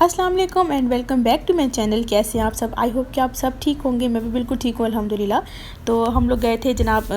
अस्सलाम वालेकुम and welcome back to my channel. कैसे हैं आप सब? आई होप कि आप सब ठीक होंगे। मैं भी बिल्कुल ठीक हूँ अल्हम्दुलिल्लाह। तो हम लोग गए थे जनाब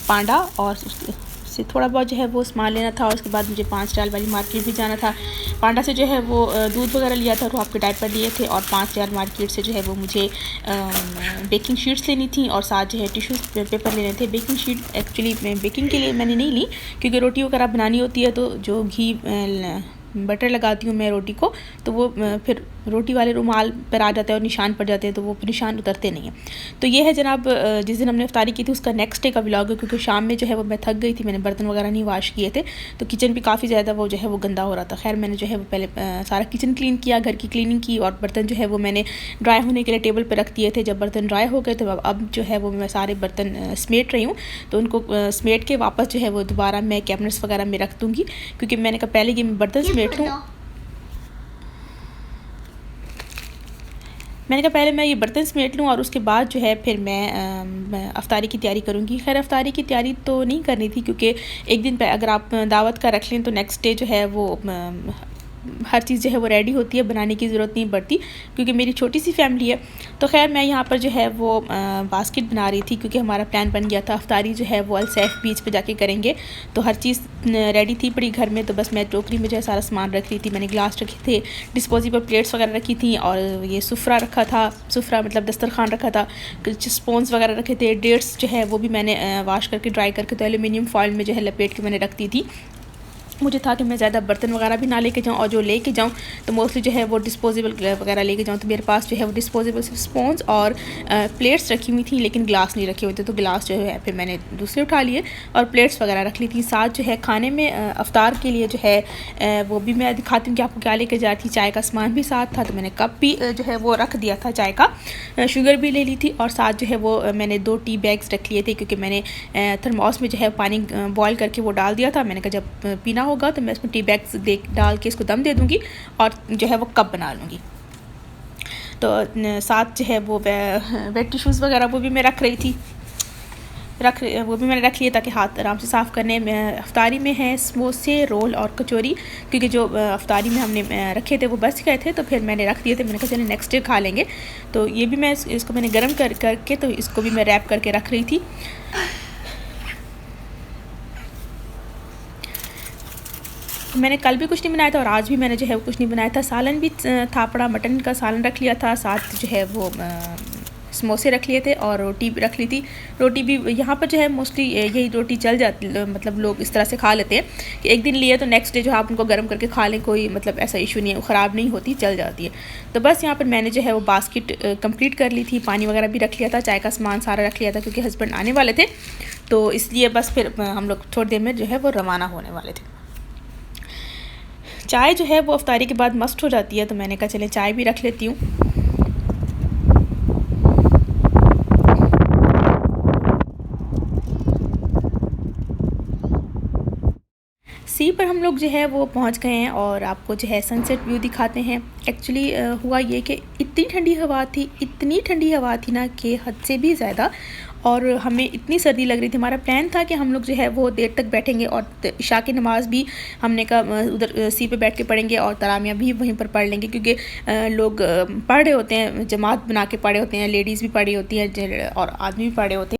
पांडा और से थोड़ा बहुत जो है वो सामान लेना था और उसके बाद मुझे 5 रियाल वाली मार्केट भी जाना था। पांडा से जो है वो दूध वगैरह लिया था, आपके डायपर लिए थे और 5 रियाल मार्केट से जो है वो मुझे बेकिंग शीट्स लेनी थी और साथ जो है टिश्यू पेपर लेने थे। बेकिंग शीट एक्चुअली बेकिंग के लिए मैंने नहीं ली क्योंकि रोटी वगैरह बनानी होती है, तो जो घी बटर लगाती हूँ मैं रोटी को, तो वो फिर रोटी वाले रुमाल पर आ जाता है और निशान पड़ जाते हैं, तो वो निशान उतरते नहीं हैं। तो ये है जनाब जिस दिन हमने इफ्तारी की थी उसका नेक्स्ट डे का व्लॉग है, क्योंकि शाम में जो है वो मैं थक गई थी, मैंने बर्तन वगैरह नहीं वाश किए थे, तो किचन भी काफ़ी ज़्यादा वो जो है वो गंदा हो रहा था। खैर मैंने जो है वो पहले सारा किचन क्लीन किया, घर की क्लीनिंग की और बर्तन जो है वो मैंने ड्राई होने के लिए टेबल पर रख दिए थे। जब बर्तन ड्राई हो गए तो अब जो है वो मैं सारे बर्तन समेट रही हूँ, तो उनको समेट के वापस जो है वो दोबारा मैं कैबिनेट्स वगैरह में रख दूँगी, क्योंकि मैंने कहा पहले कि मैं बर्तन समेट लूँ। मैंने कहा पहले मैं ये बर्तन समेट लूँ और उसके बाद जो है फिर मैं अफ्तारी की तैयारी करूँगी। खैर अफ्तारी की तैयारी तो नहीं करनी थी, क्योंकि एक दिन अगर आप दावत का रख लें तो नेक्स्ट डे जो है वो हर चीज़ जो है वो रेडी होती है, बनाने की ज़रूरत नहीं पड़ती, क्योंकि मेरी छोटी सी फैमिली है। तो खैर मैं यहाँ पर जो है वो बास्केट बना रही थी, क्योंकि हमारा प्लान बन गया था अफ्तारी जो है वो अलसैफ बीच पे जाके करेंगे। तो हर चीज़ रेडी थी पड़ी घर में, तो बस मैं टोकरी में जो है सारा सामान रख रही थी। मैंने गिलास रखे थे, डिस्पोजेबल प्लेट्स वगैरह रखी थी और ये सुफ्रा रखा था, सुफ्रा मतलब दस्तरखान रखा था, स्पून्स वगैरह रखे थे। डेट्स जो है वो भी मैंने वाश करके ड्राई करके तो एल्यूमिनियम फॉइल में जो है लपेट के मैंने रख दी थी। मुझे था कि मैं ज़्यादा बर्तन वगैरह भी ना लेके जाऊँ, और जो लेके जाऊँ तो मोस्टली जो है वो डिस्पोजेबल वगैरह लेके जाऊँ। तो मेरे पास जो है वो डिस्पोजेबल स्पून्स और प्लेट्स रखी हुई थी, लेकिन ग्लास नहीं रखे हुए थे, तो गिलास जो है फिर मैंने दूसरे उठा लिए और प्लेट्स वगैरह रख ली थी। साथ जो है खाने में अफ्तार के लिए जो है वो भी मैं दिखाती हूँ कि आपको क्या लेके जा रही थी। चाय का सामान भी साथ था, तो मैंने कप भी जो है वो रख दिया था चाय का, शुगर भी ले ली थी और साथ जो है वो मैंने 2 टी बैग्स रख लिए थे, क्योंकि मैंने थर्मोस में जो है पानी बॉयल करके वो डाल दिया था। मैंने कहा जब पीना होगा तो मैं इसमें टी बैग्स डाल के इसको दम दे दूँगी और जो है वो कप बना लूँगी। तो साथ जो है वो वेट टिश्यूज़ वगैरह वो भी मैं रख रही थी, वो भी मैंने रख लिए ताकि हाथ आराम से साफ़ करने में। अफ्तारी में है समोसे, रोल और कचौरी, क्योंकि जो अफ्तारी में हमने रखे थे वो बच गए थे, तो फिर मैंने रख दिए थे। मैंने कहा चलिए नेक्स्ट डे खा लेंगे। तो ये भी मैं इसको मैंने गर्म करके तो इसको भी मैं रैप करके रख रही थी। मैंने कल भी कुछ नहीं बनाया था और आज भी मैंने जो है वो कुछ नहीं बनाया था। सालन भी था पड़ा, मटन का सालन रख लिया था, साथ जो है वो समोसे रख लिए थे और रोटी भी रख ली थी। रोटी भी यहाँ पर जो है मोस्टली यही रोटी चल जाती, मतलब लोग इस तरह से खा लेते हैं कि एक दिन लिए तो नेक्स्ट डे जो है आप उनको गर्म करके खा लें, कोई मतलब ऐसा इशू नहीं है, ख़राब नहीं होती, चल जाती है। तो बस यहाँ पर मैंने जो है वो बास्केट कंप्लीट कर ली थी, पानी वगैरह भी रख लिया था, चाय का सामान सारा रख लिया था, क्योंकि हस्बैंड आने वाले थे, तो इसलिए बस फिर हम लोग थोड़ी देर में जो है वो रवाना होने वाले थे। चाय जो है वो अफ्तारी के बाद मस्ट हो जाती है, तो मैंने कहा चले चाय भी रख लेती हूँ। सी पर हम लोग जो है वो पहुंच गए हैं और आपको जो है सनसेट व्यू दिखाते हैं। एक्चुअली हुआ ये कि इतनी ठंडी हवा थी, इतनी ठंडी हवा थी ना कि हद से भी ज़्यादा, और हमें इतनी सर्दी लग रही थी। हमारा प्लान था कि हम लोग जो है वो देर तक बैठेंगे और इशा की नमाज़ भी हमने कहा उधर सी पे बैठ के पढ़ेंगे और तरामियाँ भी वहीं पर पढ़ लेंगे, क्योंकि लोग पढ़ रहे होते हैं, जमात बना के पढ़े होते हैं, लेडीज़ भी पढ़ी होती हैं और आदमी भी पढ़े होते हैं।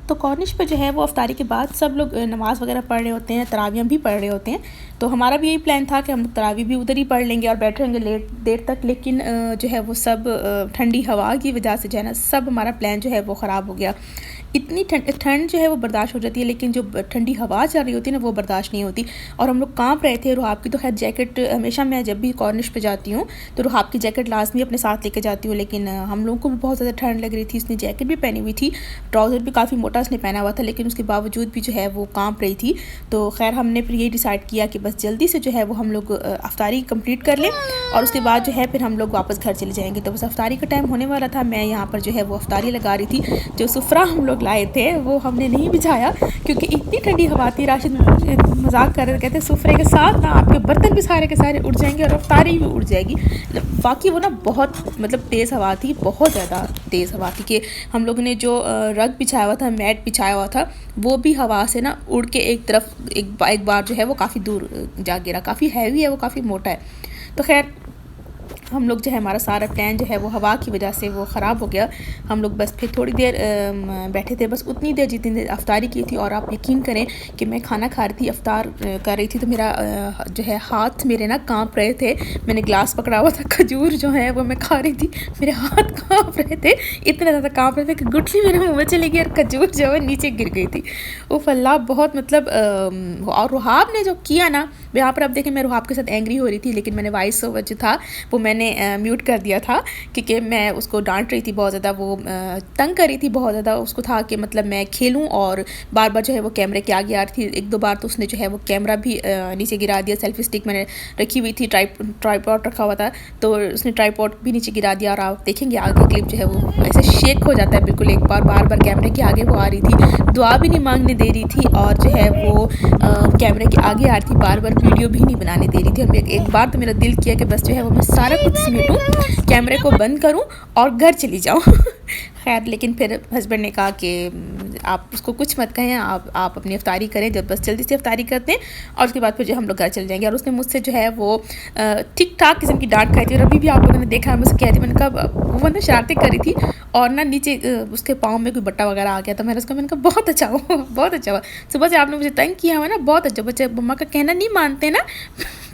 तो कॉर्निश पे जो है वो अफ्तारी के बाद सब लोग नमाज़ वगैरह पढ़ रहे होते हैं, तरावियाँ भी पढ़ रहे होते हैं। तो हमारा भी यही प्लान था कि हम तरावी भी उधर ही पढ़ लेंगे और बैठे रहेंगे लेट देर तक, लेकिन जो है वो सब ठंडी हवा की वजह से जो है ना सब हमारा प्लान जो है वो ख़राब हो गया। इतनी ठंड जो है वो बर्दाश्त हो जाती है, लेकिन जो ठंडी हवा चल रही होती है ना वो बर्दाश्त नहीं होती, और हम लोग काँप रहे थे। रुहाब की तो खैर जैकेट हमेशा मैं जब भी कॉर्निश पे जाती हूँ तो रुहाब की जैकेट लाजमी अपने साथ लेके जाती हूँ, लेकिन हम लोगों को भी बहुत ज़्यादा ठंड लग रही थी। उसने जैकेट भी पहनी हुई थी, ट्राउज़र भी काफ़ी मोटा उसने पहना हुआ था, लेकिन उसके बावजूद भी जो है वो काँप रही थी। तो खैर हमने फिर यही डिसाइड किया कि बस जल्दी से जो है वो हम लोग अफ्तारी कंप्लीट कर लें और उसके बाद जो है फिर हम लोग वापस घर चले जाएंगे। तो बस अफ्तारी का टाइम होने वाला था, मैं यहाँ पर जो है वो अफ्तारी लगा रही थी। जो सुफ्रा हम लोग लाए थे वो हमने नहीं बिछाया, क्योंकि इतनी ठंडी हवा थी। राशिद मजाक कर रहे, कहते सुफ्रे के साथ ना आपके बर्तन भी सारे के सारे उड़ जाएंगे और अफ्तारी भी उड़ जाएगी। वाकई वो ना बहुत मतलब तेज़ हवा थी, बहुत ज़्यादा तेज़ हवा थी कि हम लोगों ने जो रग बिछाया हुआ था, मैट बिछाया हुआ था, वो भी हवा से ना उड़ के एक तरफ एक बार जो है वो काफ़ी दूर जा गिरा। काफ़ी हैवी है वो, काफ़ी मोटा है। तो खैर हम लोग जो है हमारा सारा प्लान जो है वो हवा की वजह से वो ख़राब हो गया। हम लोग बस फिर थोड़ी देर बैठे थे, बस उतनी देर जितनी देर अफ्तारी की थी। और आप यकीन करें कि मैं खाना खा रही थी, अफ्तार कर रही थी, तो मेरा जो है हाथ मेरे ना काँप रहे थे। मैंने ग्लास पकड़ा हुआ था, खजूर जो है वो मैं खा रही थी, मेरे हाथ काँप रहे थे, इतना ज़्यादा काँप रहे थे कि गुठली मेरे मुँह में चली गई और खजूर जो है नीचे गिर गई थी। उफ़ अल्लाह, बहुत मतलब और रुहाब ने जो किया ना, यहाँ पर आप देखें मैं रुहाब के साथ एंग्री हो रही थी, लेकिन मैंने वॉइस ओवर जो था वो मैंने म्यूट कर दिया था, क्योंकि मैं उसको डांट रही थी बहुत ज़्यादा, वो तंग कर रही थी बहुत ज़्यादा। उसको था कि मतलब मैं खेलूं और बार बार जो है वो कैमरे के आगे आ रही थी। एक दो बार तो उसने जो है वो कैमरा भी नीचे गिरा दिया। सेल्फी स्टिक मैंने रखी हुई थी, ट्राईपॉड रखा हुआ था, तो उसने ट्राईपॉड भी नीचे गिरा दिया। और आप देखेंगे आगे क्लिप जो है वो ऐसे शेक हो जाता है बिल्कुल। एक बार बार बार कैमरे के आगे वो आ रही थी, दुआ भी नहीं मांगने दे रही थी, और जो है वो कैमरे के आगे आ रही थी, बार बार वीडियो भी नहीं बनाने दे रही थी। और एक बार तो मेरा दिल किया कि बस जो है वो मैं सारा कुछ समेटूं, कैमरे को बंद करूं और घर चली जाऊं। खैर, लेकिन फिर हस्बैंड ने कहा कि आप उसको कुछ मत कहें, आप अपनी अफ्तारी करें, जब बस जल्दी से अफ्तारी करते हैं और उसके बाद फिर जो हम लोग घर चले जाएंगे। और उसने मुझसे जो है वो ठीक ठाक किस्म की डांट खाई थी। और अभी भी आप लोगों ने देखा, मैं उससे कह थी, मैंने कहा वो ना शरारतें करी थी और ना नीचे उसके पाँव में कोई बट्टा वगैरह आ गया था। मैंने कहा बहुत अच्छा हुआ, बहुत अच्छा हुआ, सुबह से आपने मुझे तंग किया हुआ ना, बहुत अच्छा। बच्चे मम्मा का कहना नहीं मानते ना,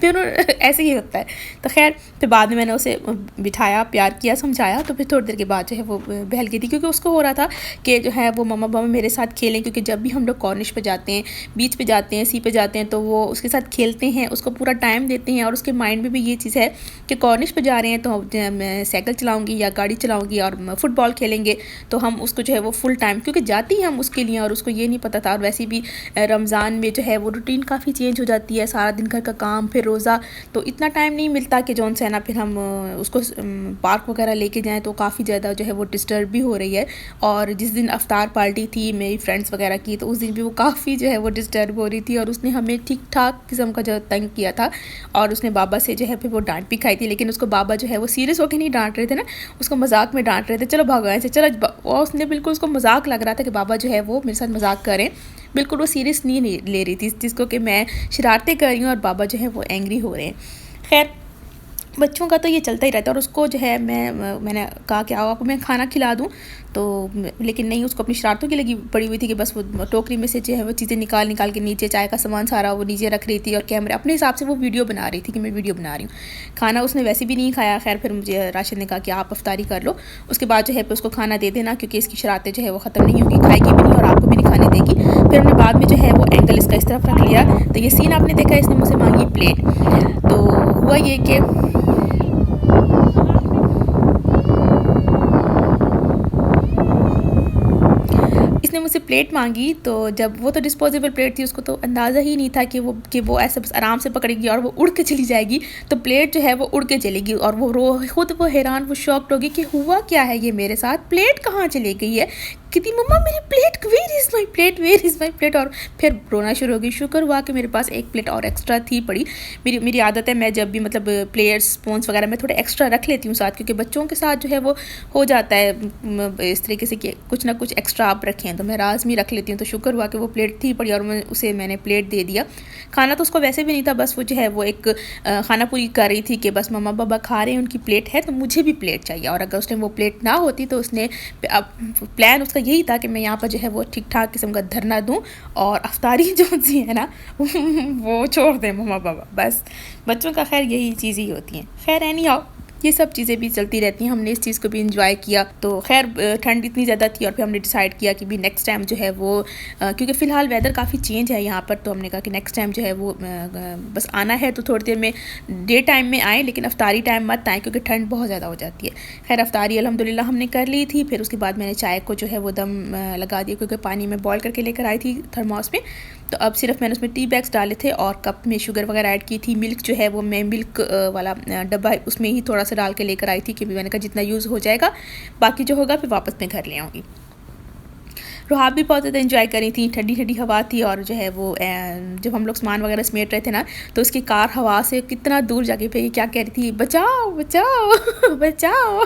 फिर ऐसे ही होता है। तो खैर, फिर बाद में मैंने उसे बिठाया, प्यार किया, समझाया, तो फिर थोड़ी देर के बाद जो है वो बहल गई थी, क्योंकि उसको हो रहा था कि जो है वो मम्मा पापा मेरे साथ खेलें। क्योंकि जब भी हम लोग कॉर्निश पे जाते हैं, बीच पे जाते हैं, सी पे जाते हैं, तो वो उसके साथ खेलते हैं, उसको पूरा टाइम देते हैं। और उसके माइंड में भी ये चीज़ है कि कॉर्निश पे जा रहे हैं तो मैं साइकिल चलाऊँगी या गाड़ी चलाऊँगी और फुटबॉल खेलेंगे, तो हम उसको जो है वो फुल टाइम, क्योंकि जाती हैं हम उसके लिए, और उसको ये नहीं पता था। और वैसे भी रमज़ान में जो है वो रूटीन काफ़ी चेंज हो जाती है, सारा दिन घर का काम, फिर रोज़ा, तो इतना टाइम नहीं मिलता कि जौन से है ना फिर हम उसको पार्क वगैरह लेके जाएं। तो काफ़ी ज़्यादा जो है वो डिस्टर्ब भी हो रही है। और जिस दिन अफ्तार पार्टी थी मेरी फ्रेंड्स वगैरह की, तो उस दिन भी वो काफ़ी जो है वो डिस्टर्ब हो रही थी, और उसने हमें ठीक ठाक किस्म का जो तंग किया था। और उसने बाबा से जो है फिर वो डांट भी खाई थी, लेकिन उसको बाबा जो है वो सीरियस होकर नहीं डांट रहे थे ना, उसको मजाक में डांट रहे थे, चलो भागो ऐसे चलो। और उसने बिल्कुल, उसको मजाक लग रहा था कि बाबा जो है वो मेरे साथ मजाक करें, बिल्कुल वो सीरियस नहीं ले रही थी इस चीज़ को कि मैं शरारतें कर रही हूँ और बाबा जो है वो एंग्री हो रहे हैं। खैर, बच्चों का तो ये चलता ही रहता है। और उसको जो है मैंने कहा कि आओ आपको मैं खाना खिला दूँ, तो लेकिन नहीं, उसको अपनी शरारतों की लगी पड़ी हुई थी कि बस वो टोकरी में से जो है वो चीज़ें निकाल के नीचे, चाय का सामान सारा वो नीचे रख रही थी, और कैमरे अपने हिसाब से वो वीडियो बना रही थी कि मैं वीडियो बना रही हूँ। खाना उसने वैसे भी नहीं खाया। खैर, फिर मुझे राशिद ने कहा कि आप अफ्तारी कर लो, उसके बाद जो है फिर उसको खाना दे देना, क्योंकि इसकी शरारतें जो है वो ख़त्म नहीं होंगी, खाएगी भी नहीं और आपको भी नहीं खाने देगी। फिर हमने बाद में जो है वो एंगल इसका इस तरफ रख लिया। तो ये सीन आपने देखा, इसने मुझसे मांगी प्लेट। तो हुआ ये कि इसने मुझसे प्लेट मांगी, तो जब वो तो डिस्पोजेबल प्लेट थी, उसको तो अंदाज़ा ही नहीं था कि वो ऐसे बस आराम से पकड़ेगी और वो उड़ के चली जाएगी। तो प्लेट जो है वो उड़ के चलेगी, और वो खुद वो हैरान, वो शॉक्ड होगी कि हुआ क्या है ये मेरे साथ, प्लेट कहाँ चली गई है, कितनी मम्मा मेरी plate, where is my plate, where is my plate. और फिर रोना शुरू हो गई। शुक्र हुआ कि मेरे पास एक प्लेट और एक्स्ट्रा थी पड़ी। मेरी आदत है, मैं जब भी मतलब प्लेट्स स्पून्स वगैरह मैं थोड़े एक्स्ट्रा रख लेती हूँ साथ, क्योंकि बच्चों के साथ जो है वो हो जाता है इस तरीके से कि कुछ ना कुछ एक्स्ट्रा आप रखें, तो मैं लाज़मी रख लेती हूँ। तो शुक्र हुआ कि वो प्लेट थी पड़ी और मैंने प्लेट दे दिया। खाना तो उसको वैसे भी नहीं था, बस वो जो है वो एक खाना पूरी कर रही थी कि बस मम्मा पापा खा रहे हैं, उनकी प्लेट है तो मुझे भी प्लेट चाहिए। और अगर उसने वो प्लेट ना होती तो उसने प्लान उसका यही था कि मैं यहाँ पर जो है वो ठीक ठाक किस्म का धरना दूँ और अफ्तारी जो सी है ना वो छोड़ दें मम्मा पापा। बस बच्चों का खैर यही चीज़ ही होती हैं। खैर एनी हाउ, ये सब चीज़ें भी चलती रहती हैं। हमने इस चीज़ को भी इंजॉय किया। तो खैर ठंड इतनी ज़्यादा थी और फिर हमने डिसाइड किया कि भी नेक्स्ट टाइम जो है वो क्योंकि फ़िलहाल वेदर काफ़ी चेंज है यहाँ पर, तो हमने कहा कि नेक्स्ट टाइम जो है वो बस आना है तो थोड़ी देर में डे टाइम में आएँ, लेकिन अफ्तारी टाइम मत आएँ क्योंकि ठंड बहुत ज़्यादा हो जाती है। खैर अफ्तारी अल्हम्दुलिल्लाह हमने कर ली थी। फिर उसके बाद मैंने चाय को जो है वो दम लगा दिया, क्योंकि पानी में बॉयल करके लेकर आई थी थर्मोस में। तो अब सिर्फ मैंने उसमें टी बैग्स डाले थे और कप में शुगर वगैरह ऐड की थी। मिल्क जो है वो मैं मिल्क वाला डब्बा उसमें ही थोड़ा सा डाल के लेकर आई थी कि मैंने कहा जितना यूज़ हो जाएगा, बाकी जो होगा फिर वापस मैं घर ले आऊँगी। रुहाब भी बहुत ज़्यादा एंजॉय करी थी, ठंडी ठंडी हवा थी। और जो है वो जब हम लोग सामान वगैरह समेट रहे थे ना, तो उसकी कार हवा से कितना दूर जाके फिर ये क्या कह रही थी, बचाओ बचाओ बचाओ।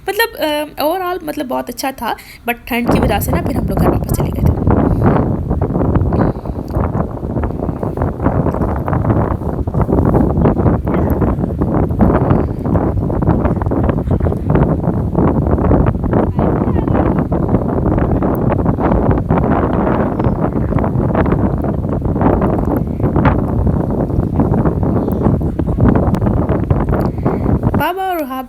मतलब ओवरऑल मतलब बहुत अच्छा था, बट ठंड की वजह से ना फिर हम लोग घर वापस चले गए थे।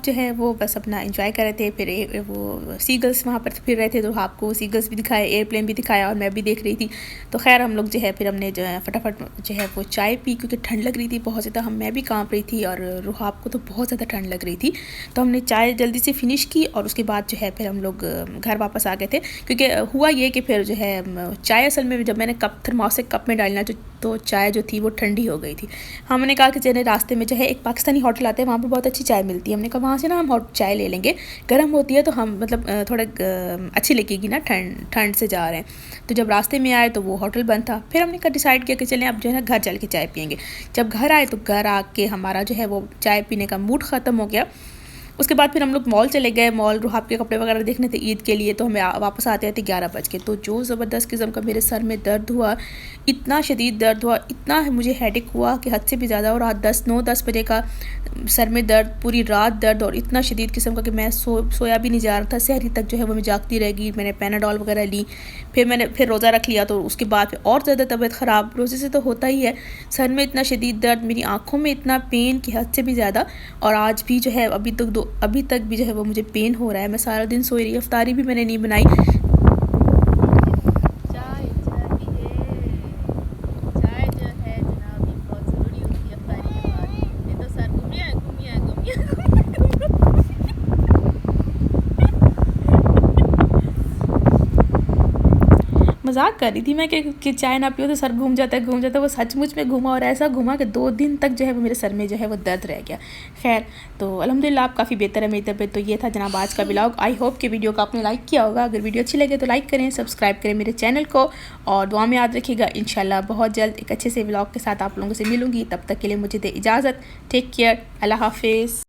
रुहाब जो है वो बस अपना एंजॉय कर रहे थे। फिर वो सीगल्स वहाँ पर फिर रहे थे, तो रुहाब को सीगल्स भी दिखाए, एयरप्लेन भी दिखाया और मैं भी देख रही थी। तो खैर हम लोग जो है फिर हमने जो है फटाफट जो है वो चाय पी, क्योंकि ठंड लग रही थी बहुत ज़्यादा। मैं भी काँप रही थी और रुहाब को तो बहुत ज़्यादा ठंड लग रही थी। तो हमने चाय जल्दी से फिनिश की और उसके बाद जो है फिर हम लोग घर वापस आ गए थे। क्योंकि हुआ ये कि फिर जो है चाय असल में जब मैंने थर्मोस कप में डालना तो चाय जो थी वो ठंडी हो गई थी। हमने कहा कि चले रास्ते में जो है एक पाकिस्तानी होटल आता है, वहाँ पर बहुत अच्छी चाय मिलती है। हमने कहा वहाँ से ना हम हॉट चाय ले लेंगे, गर्म होती है तो हम मतलब थोड़ा अच्छी लगेगी ना, ठंड से जा रहे हैं। तो जब रास्ते में आए तो वो होटल बंद था। फिर हमने डिसाइड किया कि चलें अब जो है घर चल के चाय पियेंगे। जब घर आए तो घर आके हमारा जो है वो चाय पीने का मूड ख़त्म हो गया। उसके बाद फिर हम लोग मॉल चले गए, मॉल रुहाब के कपड़े वगैरह देखने थे ईद के लिए। तो हमें वापस आते आते 11 बज के। तो जो ज़बरदस्त किस्म का मेरे सर में दर्द हुआ, इतना शदीद दर्द हुआ, इतना मुझे हेडेक हुआ कि हद से भी ज़्यादा। और रात 9-10 बजे का सर में दर्द, पूरी रात दर्द, और इतना शदीद किस्म का कि मैं सोया भी नहीं जा रहा था। सहरी तक जो है वो मैं जागती रह गई। मैंने पैनाडॉल वगैरह ली, फिर रोज़ा रख लिया। तो उसके बाद फिर और ज़्यादा तबीयत ख़राब। रोज़े से तो होता ही है, सर में इतना शदीद दर्द, मेरी आँखों में इतना पेन कि हद से भी ज़्यादा। और आज भी जो है अभी तक भी जो है वो मुझे पेन हो रहा है। मैं सारा दिन सोई रही, इफ्तारी भी मैंने नहीं बनाई। मजाक कर रही थी मैं कि चाय ना पियो तो सर घूम जाता है। वो सचमुच में घूमा, और ऐसा घूमा कि 2 दिन तक जो है वो मेरे सर में जो है वो दर्द रह गया। खैर तो अल्हम्दुलिल्लाह अब काफ़ी बेहतर है मेरी तबीयत। तो ये था जनाब आज का व्लॉग। आई होप कि वीडियो को आपने लाइक किया होगा। अगर वीडियो अच्छी लगे तो लाइक करें, सब्सक्राइब करें मेरे चैनल को, और दुआ में याद रखिएगा। इंशाल्लाह बहुत जल्द एक अच्छे से व्लॉग के साथ आप लोगों से मिलूँगी। तब तक के लिए मुझे दे इजाज़त। टेक केयर, अल्लाह हाफिज़।